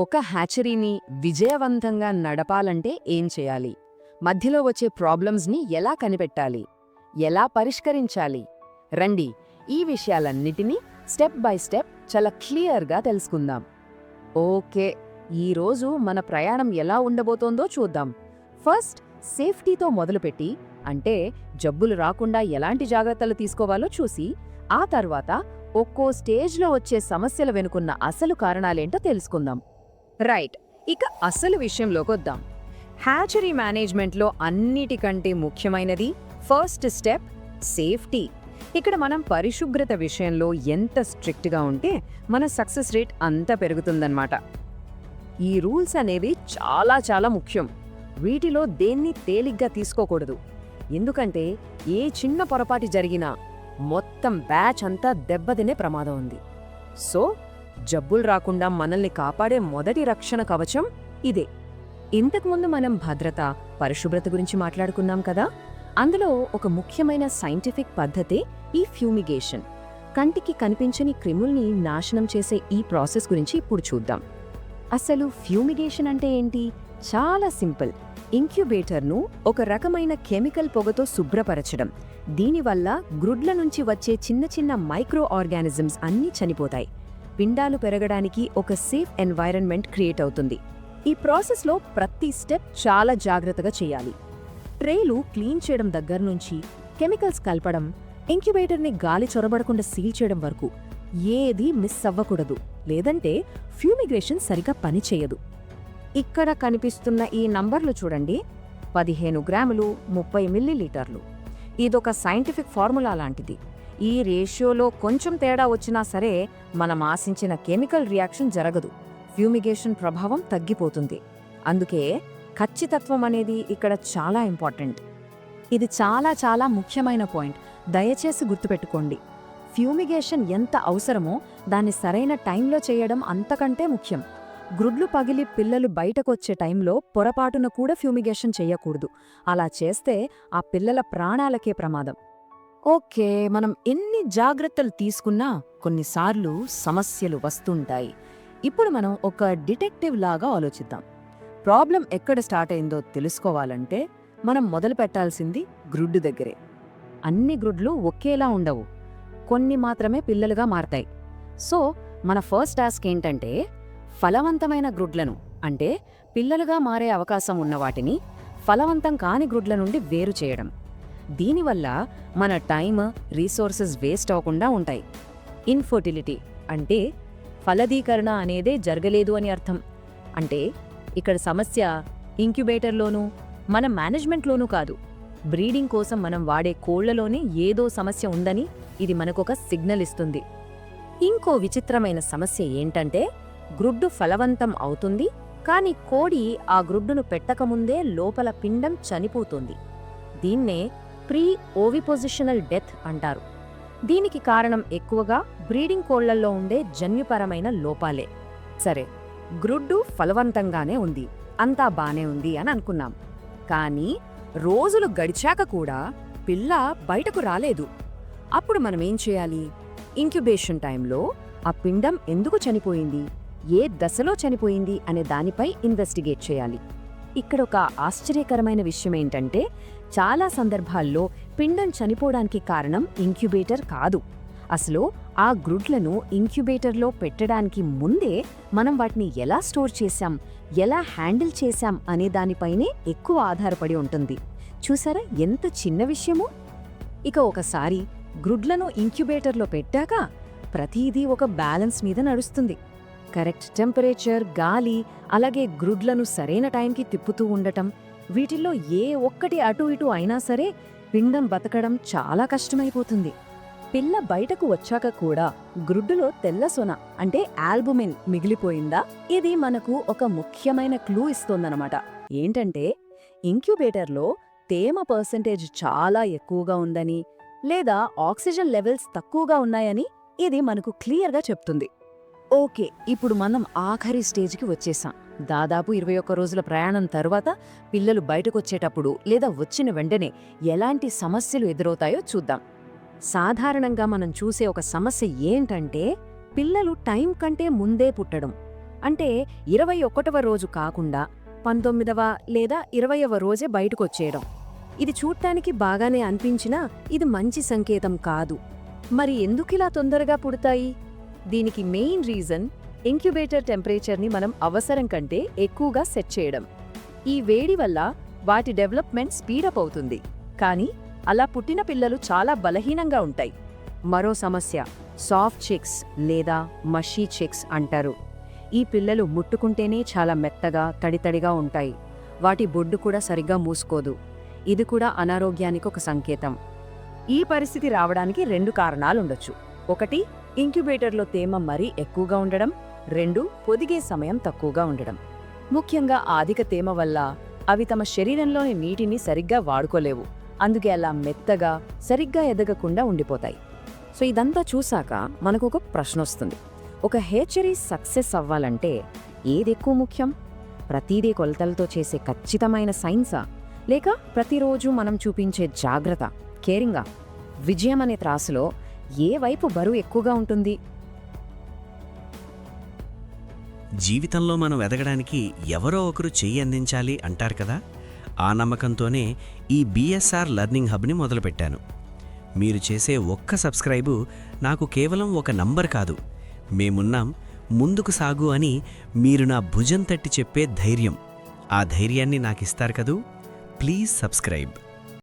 ఒక హ్యాచరీని విజయవంతంగా నడపాలంటే ఏం చేయాలి? మధ్యలో వచ్చే ప్రాబ్లమ్స్ని ఎలా కనిపెట్టాలి? ఎలా పరిష్కరించాలి? రండి, ఈ విషయాలన్నిటినీ స్టెప్ బై స్టెప్ చాలా క్లియర్గా తెలుసుకుందాం. ఓకే, ఈరోజు మన ప్రయాణం ఎలా ఉండబోతోందో చూద్దాం. ఫస్ట్, సేఫ్టీతో మొదలుపెట్టి, అంటే జబ్బులు రాకుండా ఎలాంటి జాగ్రత్తలు తీసుకోవాలో చూసి, ఆ తర్వాత ఒక్కో స్టేజ్లో వచ్చే సమస్యల వెనుకున్న అసలు కారణాలేంటో తెలుసుకుందాం. రైట్, ఇక అసలు విషయంలోకొద్దాం. హ్యాచరీ మేనేజ్మెంట్లో అన్నిటికంటే ముఖ్యమైనది ఫస్ట్ స్టెప్ సేఫ్టీ. ఇక్కడ మనం పరిశుభ్రత విషయంలో ఎంత స్ట్రిక్ట్గా ఉంటే మన సక్సెస్ రేట్ అంత పెరుగుతుందన్నమాట. ఈ రూల్స్ అనేవి చాలా చాలా ముఖ్యం. వీటిలో దేన్ని తేలిగ్గా తీసుకోకూడదు. ఎందుకంటే ఏ చిన్న పొరపాటు జరిగినా మొత్తం బ్యాచ్ అంతా దెబ్బతినే ప్రమాదం ఉంది. సో జబ్బులు రాకుండా మనల్ని కాపాడే మొదటి రక్షణ కవచం ఇదే. ఇంతకుముందు మనం భద్రత, పరిశుభ్రత గురించి మాట్లాడుకున్నాం కదా. అందులో ఒక ముఖ్యమైన సైంటిఫిక్ పద్ధతే ఈ ఫ్యూమిగేషన్. కంటికి కనిపించని క్రిముల్ని నాశనం చేసే ఈ ప్రాసెస్ గురించి ఇప్పుడు చూద్దాం. అసలు ఫ్యూమిగేషన్ అంటే ఏంటి? చాలా సింపుల్. ఇంక్యుబేటర్ను ఒక రకమైన కెమికల్ పొగతో శుభ్రపరచడం. దీనివల్ల గ్రుడ్ల నుంచి వచ్చే చిన్న చిన్న మైక్రో ఆర్గానిజమ్స్ అన్నీ చనిపోతాయి. పిండాలు పెరగడానికి ఒక సేఫ్ ఎన్వైరన్మెంట్ క్రియేట్ అవుతుంది. ఈ ప్రాసెస్లో ప్రతి స్టెప్ చాలా జాగ్రత్తగా చేయాలి. ట్రేలు క్లీన్ చేయడం దగ్గర నుంచి కెమికల్స్ కలపడం, ఇంక్యుబేటర్ని గాలి చొరబడకుండా సీల్ చేయడం వరకు ఏదీ మిస్ అవ్వకూడదు. లేదంటే ఫ్యూమిగేషన్ సరిగా పనిచేయదు. ఇక్కడ కనిపిస్తున్న ఈ నంబర్లు చూడండి. 15 గ్రాములు, 30 మిల్లీలీటర్లు. ఇదొక సైంటిఫిక్ ఫార్ములా లాంటిది. ఈ రేషియోలో కొంచెం తేడా వచ్చినా సరే మనం ఆశించిన కెమికల్ రియాక్షన్ జరగదు. ఫ్యూమిగేషన్ ప్రభావం తగ్గిపోతుంది. అందుకే ఖచ్చితత్వం అనేది ఇక్కడ చాలా ఇంపార్టెంట్. ఇది చాలా చాలా ముఖ్యమైన పాయింట్. దయచేసి గుర్తుపెట్టుకోండి. ఫ్యూమిగేషన్ ఎంత అవసరమో దాన్ని సరైన టైంలో చేయడం అంతకంటే ముఖ్యం. గ్రుడ్లు పగిలి పిల్లలు బయటకొచ్చే టైంలో పొరపాటున కూడా ఫ్యూమిగేషన్ చెయ్యకూడదు. అలా చేస్తే ఆ పిల్లల ప్రాణాలకే ప్రమాదం. ఓకే, మనం ఎన్ని జాగ్రత్తలు తీసుకున్నా కొన్నిసార్లు సమస్యలు వస్తుంటాయి. ఇప్పుడు మనం ఒక డిటెక్టివ్ లాగా ఆలోచిద్దాం. ప్రాబ్లం ఎక్కడ స్టార్ట్ అయిందో తెలుసుకోవాలంటే మనం మొదలు పెట్టాల్సింది గ్రుడ్డు దగ్గరే. అన్ని గ్రుడ్లు ఒకేలా ఉండవు. కొన్ని మాత్రమే పిల్లలుగా మారతాయి. సో మన ఫస్ట్ టాస్క్ ఏంటంటే ఫలవంతమైన గ్రుడ్లను, అంటే పిల్లలుగా మారే అవకాశం ఉన్న వాటిని ఫలవంతం కాని గ్రుడ్ల నుండి వేరు చేయడం. దీనివల్ల మన టైమ్, రీసోర్సెస్ వేస్ట్ అవ్వకుండా ఉంటాయి. ఇన్ఫర్టిలిటీ అంటే ఫలదీకరణ అనేదే జరగలేదు అని అర్థం. అంటే ఇక్కడ సమస్య ఇంక్యుబేటర్లోనూ మన మేనేజ్మెంట్లోనూ కాదు. బ్రీడింగ్ కోసం మనం వాడే కోళ్లలోనే ఏదో సమస్య ఉందని ఇది మనకొక సిగ్నల్ ఇస్తుంది. ఇంకో విచిత్రమైన సమస్య ఏంటంటే గ్రుడ్డు ఫలవంతం అవుతుంది, కానీ కోడి ఆ గ్రుడ్డును పెట్టకముందే లోపల పిండం చనిపోతుంది. దీన్నే ప్రీ ఓవిపోజిషనల్ డెత్ అంటారు. దీనికి కారణం ఎక్కువగా బ్రీడింగ్ కోళ్లల్లో ఉండే జన్యుపరమైన లోపాలే. సరే, గ్రుడ్డు ఫలవంతంగానే ఉంది, అంతా బానే ఉంది అని అనుకున్నాం. కానీ రోజులు గడిచాక కూడా పిల్ల బయటకు రాలేదు. అప్పుడు మనమేం చేయాలి? ఇంక్యుబేషన్ టైంలో ఆ పిండం ఎందుకు చనిపోయింది, ఏ దశలో చనిపోయింది అనే దానిపై ఇన్వెస్టిగేట్ చేయాలి. ఇక్కడ ఒక ఆశ్చర్యకరమైన విషయమేంటంటే చాలా సందర్భాల్లో పిండం చనిపోవడానికి కారణం ఇంక్యుబేటర్ కాదు. అసలు ఆ గ్రుడ్లను ఇంక్యుబేటర్లో పెట్టడానికి ముందే మనం వాటిని ఎలా స్టోర్ చేశాం, ఎలా హ్యాండిల్ చేశాం అనే దానిపైనే ఎక్కువ ఆధారపడి ఉంటుంది. చూసారా ఎంత చిన్న విషయమో? ఇక ఒకసారి గ్రుడ్లను ఇంక్యుబేటర్లో పెట్టాక ప్రతిదీ ఒక బ్యాలెన్స్ మీద నడుస్తుంది. కరెక్ట్ టెంపరేచర్, గాలి, అలాగే గ్రుడ్లను సరైన టైంకి తిప్పుతూ ఉండటం, వీటిల్లో ఏ ఒక్కటి అటు ఇటు అయినా సరే పిండం బతకడం చాలా కష్టమైపోతుంది. పిల్ల బయటకు వచ్చాక కూడా గ్రుడ్డులో తెల్ల సొన అంటే ఆల్బుమిన్ మిగిలిపోయిందా? ఇది మనకు ఒక ముఖ్యమైన క్లూ ఇస్తోందనమాట. ఏంటంటే ఇంక్యుబేటర్లో తేమ పర్సెంటేజ్ చాలా ఎక్కువగా ఉందని, లేదా ఆక్సిజన్ లెవెల్స్ తక్కువగా ఉన్నాయని ఇది మనకు క్లియర్గా చెప్తుంది. ఓకే, ఇప్పుడు మనం ఆఖరి స్టేజ్కి వచ్చేసాం. దాదాపు 21 రోజుల ప్రయాణం తర్వాత పిల్లలు బయటకొచ్చేటప్పుడు లేదా వచ్చిన వెంటనే ఎలాంటి సమస్యలు ఎదురవుతాయో చూద్దాం. సాధారణంగా మనం చూసే ఒక సమస్య ఏంటంటే పిల్లలు టైం కంటే ముందే పుట్టడం. అంటే 21వ రోజు కాకుండా 19వ లేదా 20వ రోజే బయటకొచ్చేయడం. ఇది చూడ్డానికి బాగానే అనిపించినా ఇది మంచి సంకేతం కాదు. మరి ఎందుకిలా తొందరగా పుడతాయి? దీనికి మెయిన్ రీజన్ ఇంక్యుబేటర్ టెంపరేచర్ని మనం అవసరం కంటే ఎక్కువగా సెట్ చేయడం. ఈ వేడి వల్ల వాటి డెవలప్మెంట్ స్పీడప్ అవుతుంది, కానీ అలా పుట్టిన పిల్లలు చాలా బలహీనంగా ఉంటాయి. మరో సమస్య సాఫ్ట్ చిక్స్ లేదా మషీ చిక్స్ అంటారు. ఈ పిల్లలు ముట్టుకుంటేనే చాలా మెత్తగా తడితడిగా ఉంటాయి. వాటి బొడ్డు కూడా సరిగ్గా మూసుకోదు. ఇది కూడా అనారోగ్యానికి ఒక సంకేతం. ఈ పరిస్థితి రావడానికి 2 కారణాలుండొచ్చు. 1, ఇంక్యుబేటర్లో తేమ మరీ ఎక్కువగా ఉండడం. 2, పొదిగే సమయం తక్కువగా ఉండడం. ముఖ్యంగా అధిక తేమ వల్ల అవి తమ శరీరంలోని నీటిని సరిగ్గా వాడుకోలేవు. అందుకే అలా మెత్తగా సరిగ్గా ఎదగకుండా ఉండిపోతాయి. సో ఇదంతా చూశాక మనకొక ప్రశ్న వస్తుంది. ఒక హేచరీ సక్సెస్ అవ్వాలంటే ఏదెక్కువ ముఖ్యం? ప్రతిదీ కొలతలతో చేసే ఖచ్చితమైన సైన్సా, లేక ప్రతిరోజు మనం చూపించే జాగ్రత్త, కేరింగా? విజయం అనే త్రాసులో ఏ వైపు బరువు ఎక్కువగా ఉంటుంది? జీవితంలో మనం ఎదగడానికి ఎవరో ఒకరు చెయ్యి అందించాలి అంటారు కదా. ఆ నమ్మకంతోనే ఈ బీఎస్ఆర్ లెర్నింగ్ హబ్ని మొదలుపెట్టాను. మీరు చేసే ఒక్క సబ్స్క్రైబు నాకు కేవలం ఒక నంబర్ కాదు, మేమున్నాం, ముందుకు సాగు అని మీరు నా భుజం తట్టి చెప్పే ధైర్యం. ఆ ధైర్యాన్ని నాకిస్తారు కదూ. Please subscribe.